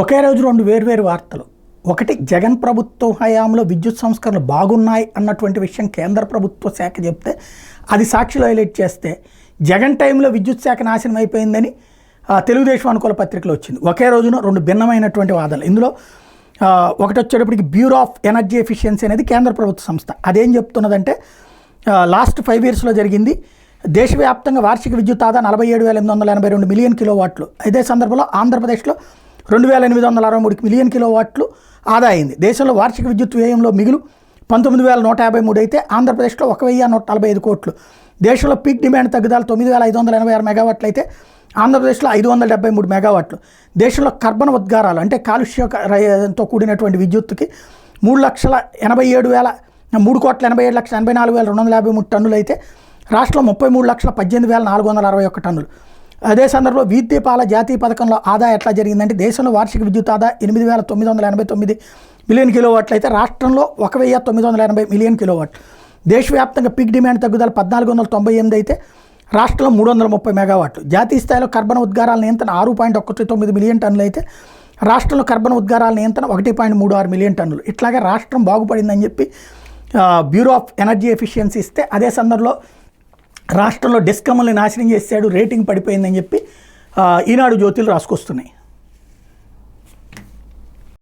ఒకే రోజు రెండు వేర్వేరు వార్తలు. ఒకటి, జగన్ ప్రభుత్వ హయాంలో విద్యుత్ సంస్కరణలు బాగున్నాయి అన్నటువంటి విషయం కేంద్ర ప్రభుత్వ శాఖ చెప్తే అది సాక్షిలో హైలైట్ చేస్తే, జగన్ టైంలో విద్యుత్ శాఖ నాశనం అయిపోయిందని తెలుగుదేశం అనుకూల పత్రికలు వచ్చింది. ఒకే రోజున రెండు భిన్నమైనటువంటి వాదనలు. ఇందులో ఒకటి వచ్చేటప్పటికి బ్యూరో ఆఫ్ ఎనర్జీ ఎఫిషియన్సీ అనేది కేంద్ర ప్రభుత్వ సంస్థ. అదేం చెప్తున్నదంటే, లాస్ట్ 5 yearsలో జరిగింది. దేశవ్యాప్తంగా వార్షిక విద్యుత్ ఆదా 47,882 మిలియన్ కిలోవాట్లు. ఇదే సందర్భంలో ఆంధ్రప్రదేశ్లో 2,863 మిలియన్ కిలోవాట్లు ఆదా అయింది. దేశంలో వార్షిక విద్యుత్ వ్యయంలో మిగులు 19,153 అయితే ఆంధ్రప్రదేశ్లో 1,145 కోట్లు. దేశంలో పీక్ డిమాండ్ తగ్గుదల 9,586 మెగావాట్లు అయితే ఆంధ్రప్రదేశ్లో 573 మెగావాట్లు. దేశంలో కర్బన ఉద్గారాలు అంటే కాలుష్యంతో కూడినటువంటి విద్యుత్తుకి 3,87,254,253 టన్నులు అయితే రాష్ట్రంలో 33,18,461 టన్నులు. అదే సందర్భంలో వీద్దీపాల జాతీయ పథకంలో ఆదా ఎట్లా జరిగిందంటే, దేశంలో వార్షిక విద్యుత్ ఆదా 8,989 మిలియన్ కిలోవాట్లు అయితే రాష్ట్రంలో 1,980 మిలియన్ కిలోవాట్లు. దేశవ్యాప్తంగా పీక్ డిమాండ్ తగ్గుదల 1,498 అయితే రాష్ట్రంలో 330 మెగావాట్లు. జాతీయ స్థాయిలో కర్బన ఉద్గారాల నియంత్రణ 6.19 మిలియన్ టన్నులు అయితే రాష్ట్రంలో కర్బన ఉద్గారాల నియంత్రణ 1.36 మిలియన్ టన్నులు. ఇట్లాగే రాష్ట్రం బాగుపడిందని చెప్పి బ్యూరో ఆఫ్ ఎనర్జీ ఎఫిషియన్సీ ఇస్తే, అదే సందర్భంలో రాష్ట్రంలో డిస్కమ్ని నాశనం చేశాడు, రేటింగ్ పడిపోయిందని చెప్పి ఈనాడు జ్యోతిలు రాసుకొస్తున్నాయి.